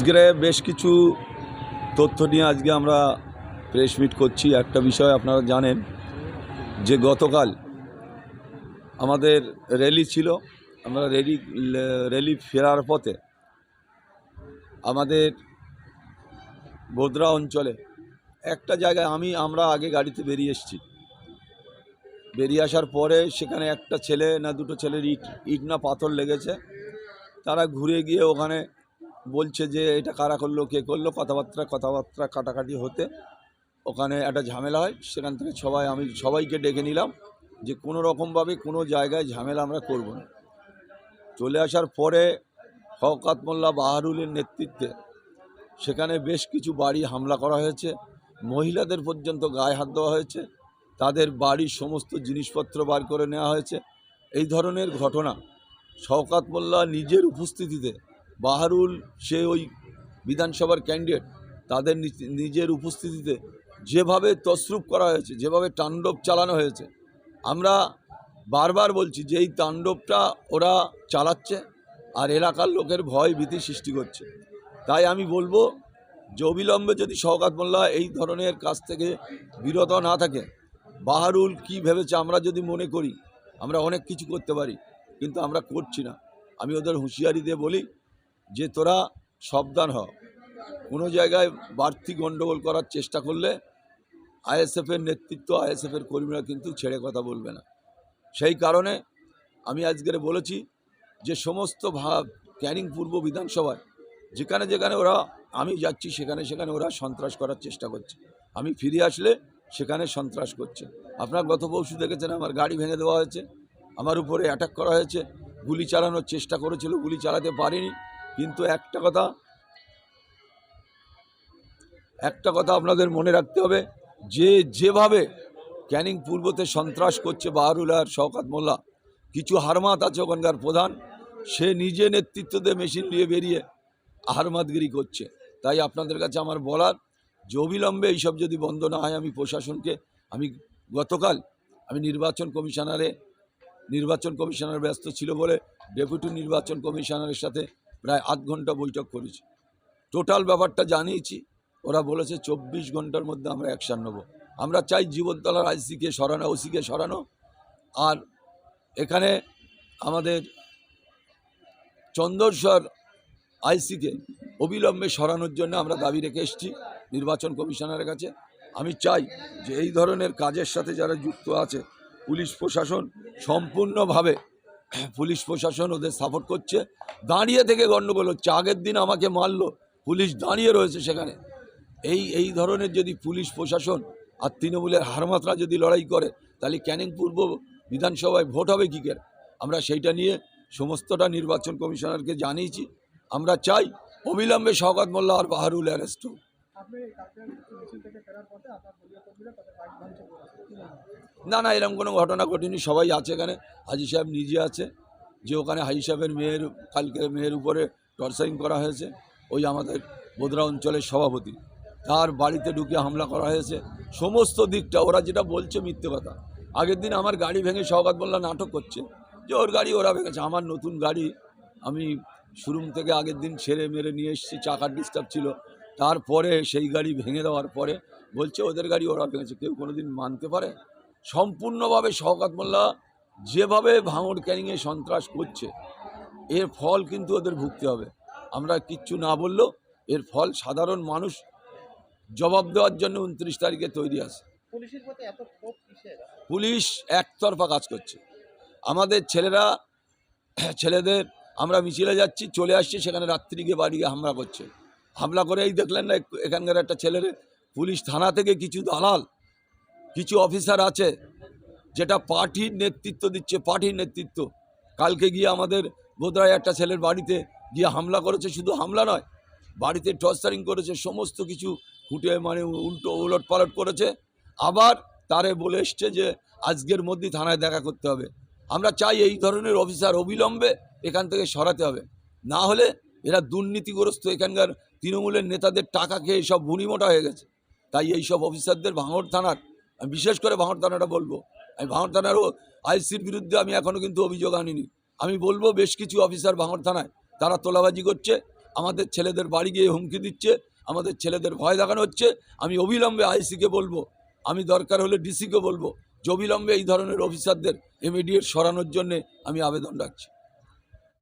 আজকে বেশ কিছু তথ্য নিয়ে আজকে আমরা প্রেস মিট করছি। একটা বিষয় আপনারা জানেন যে গতকাল আমাদের র্যালি ছিল। আমরা র্যালি ফেরার পথে আমাদের বোদরা অঞ্চলে একটা জায়গায় আমরা আগে গাড়িতে বেরিয়ে এসেছি। বেরিয়ে আসার পরে সেখানে একটা ছেলে না দুটো ছেলের ইট না পাথর লেগেছে। তারা ঘুরে গিয়ে ওখানে বলছে যে এটা কারা করলো, কে করলো, কথাবার্তা কাটাকাটি হতে ওখানে একটা ঝামেলা হয়। সেখান থেকে আমি সবাইকে ডেকে নিলাম যে কোনো রকমভাবে কোনো জায়গায় ঝামেলা আমরা করব না। চলে আসার পরে শওকত মোল্লা বাহারুলের নেতৃত্বে সেখানে বেশ কিছু বাড়ি হামলা করা হয়েছে। মহিলাদের পর্যন্ত গায়ে হাত দেওয়া হয়েছে, তাদের বাড়ির সমস্ত জিনিসপত্র বার করে নেওয়া হয়েছে। এই ধরনের ঘটনা শওকত মোল্লা নিজের উপস্থিতিতে, বাহারুল সে ওই বিধানসভার ক্যান্ডিডেট, তাদের নিজের উপস্থিতিতে যেভাবে তসরুপ করা হয়েছে, যেভাবে তাণ্ডব চালানো হয়েছে, আমরা বারবার বলছি যে এই তাণ্ডবটা ওরা চালাচ্ছে আর এলাকার লোকের ভয় ভীতি সৃষ্টি করছে। তাই আমি বলবো যে অবিলম্বে যদি শওকত মোল্লা এই ধরনের কাজ থেকে বিরত না থাকে, বাহারুল কি ভেবেছে আমরা যদি মনে করি আমরা অনেক কিছু করতে পারি, কিন্তু আমরা করছি না। আমি ওদের হুঁশিয়ারি দিয়ে বলি যে তোরা সাবধান হ, কোনো জায়গায় বাড়তি গণ্ডগোল করার চেষ্টা করলে আইএসএফের নেতৃত্ব, আইএসএফের কর্মীরা কিন্তু ছেড়ে কথা বলবে না। সেই কারণে আমি আজকের বলেছি যে সমস্ত ক্যানিং পূর্ব বিধানসভায় যেখানে যেখানে ওরা, আমি যাচ্ছি সেখানে সেখানে ওরা সন্ত্রাস করার চেষ্টা করছে। আমি ফিরে আসলে সেখানে সন্ত্রাস করছে। আপনার গত পরশু দেখেছেন আমার গাড়ি ভেঙে দেওয়া হয়েছে, আমার উপরে অ্যাটাক করা হয়েছে, গুলি চালানোর চেষ্টা করেছিল, গুলি চালাতে পারিনি। কিন্তু একটা কথা আপনাদের মনে রাখতে হবে যে যেভাবে ক্যানিং পূর্বতে সন্ত্রাস করছে বাহারুল আর শওকত মোল্লা, কিছু হারমাত আছে ওখানকার প্রধান, সে নিজে নেতৃত্ব দিয়ে মেশিন নিয়ে বেরিয়ে হারমাতগিরি করছে। তাই আপনাদের কাছে আমার বলার যে অবিলম্বে এইসব যদি বন্ধ না হয়, আমি প্রশাসনকে, গতকাল আমি নির্বাচন কমিশনার ব্যস্ত ছিল বলে ডেপুটি নির্বাচন কমিশনারের সাথে প্রায় আধ ঘন্টা বৈঠক করেছি। টোটাল ব্যাপারটা জানিয়েছি। ওরা বলেছে 24 ঘন্টার মধ্যে আমরা অ্যাকশান নেব। আমরা চাই জীবনতলার ওসিকে সরানো, আর এখানে আমাদের চন্দরসর আইসিকে অবিলম্বে সরানোর জন্য আমরা দাবি রেখে এসেছি নির্বাচন কমিশনারের কাছে। আমি চাই যে এই ধরনের কাজের সাথে যারা যুক্ত আছে, পুলিশ প্রশাসন সম্পূর্ণভাবে, পুলিশ প্রশাসন ওদের সাপোর্ট করছে। দাঁড়িয়ে থেকে গণ্ডগোল হচ্ছে। আগের দিন আমাকে মারলো, পুলিশ দাঁড়িয়ে রয়েছে সেখানে। এই ধরনের যদি পুলিশ প্রশাসন আর তৃণমূলের হারমাত্রা যদি লড়াই করে, তাহলে ক্যানিং পূর্ব বিধানসভায় ভোট হবে কী করে? আমরা সেইটা নিয়ে সমস্তটা নির্বাচন কমিশনারকে জানিয়েছি। আমরা চাই অবিলম্বে শওকত মোল্লা আর বাহারুল অ্যারেস্ট হোক। না, এরকম কোনো ঘটনা ঘটেনি। সবাই আছে এখানে। হাজি সাহেব নিজে আছে, যে ওখানে হাজি সাহেবের মেয়ের উপরে টর্চারিং করা হয়েছে, ওই আমাদের বোদরা অঞ্চলের সভাপতি, তার বাড়িতে ঢুকে হামলা করা হয়েছে। সমস্ত দিকটা ওরা যেটা বলছে মিথ্যে কথা। আগের দিন আমার গাড়ি ভেঙে শওকত মোল্লা নাটক করছে যে ওর গাড়ি ওরা ভেঙেছে। আমার নতুন গাড়ি আমি শোরুম থেকে আগের দিন ছেড়ে মেরে নিয়ে এসেছি, চাকার ডিস্টার্ব ছিল। তারপরে সেই গাড়ি ভেঙে দেওয়ার পরে বলছে ওদের গাড়ি ওরা ভেঙেছে। কেউ কোনোদিন মানতে পারে? সম্পূর্ণভাবে শওকত মোল্লা যেভাবে ভাঙড় ক্যানিংয়ে সন্ত্রাস করছে, এর ফল কিন্তু ওদের ভুগতে হবে। আমরা কিচ্ছু না বললেও এর ফল সাধারণ মানুষ জবাব দেওয়ার জন্য 29 তারিখে তৈরি আছে। পুলিশ একতরফা কাজ করছে। আমাদের ছেলেদের আমরা মিছিলে যাচ্ছি, চলে আসছি, সেখানে রাত্রি গিয়ে বাড়ি গিয়ে হামলা করে এই দেখলেন না এখানকার একটা ছেলের। পুলিশ থানা থেকে কিছু দালাল, কিছু অফিসার আছে যেটা পার্টির নেতৃত্ব দিচ্ছে, পার্টির নেতৃত্ব। কালকে গিয়ে আমাদের বোদরায় একটা ছেলের বাড়িতে গিয়ে হামলা করেছে। শুধু হামলা নয়, বাড়িতে টর্চারিং করেছে, সমস্ত কিছু ফুটে উলট পালট করেছে। আবার তারে বলে এসছে যে আজকের মধ্যেই থানায় দেখা করতে হবে। আমরা চাই এই ধরনের অফিসার অবিলম্বে এখান থেকে সরাতে হবে। না হলে এরা দুর্নীতিগ্রস্ত, এখানকার তৃণমূলের নেতাদের টাকা খেয়ে সব বুনিমোটা হয়ে গেছে। তাই এই সব অফিসারদের ভাঙড় থানার, আমি বিশেষ করে ভাঙড় থানাটা বলবো, আমি ভাঙড় থানারও আইসির বিরুদ্ধে আমি এখনও কিন্তু অভিযোগ আনিনি। আমি বলবো বেশ কিছু অফিসার ভাঙড় থানায় তারা তোলাবাজি করছে, আমাদের ছেলেদের বাড়ি গিয়ে হুমকি দিচ্ছে, আমাদের ছেলেদের ভয় দেখানো হচ্ছে। আমি অবিলম্বে আইসিকে বলবো, আমি দরকার হলে ডিসিকে বলবো যে অবিলম্বে এই ধরনের অফিসারদের ইমিডিয়েট সরানোর জন্যে আমি আবেদন রাখছি।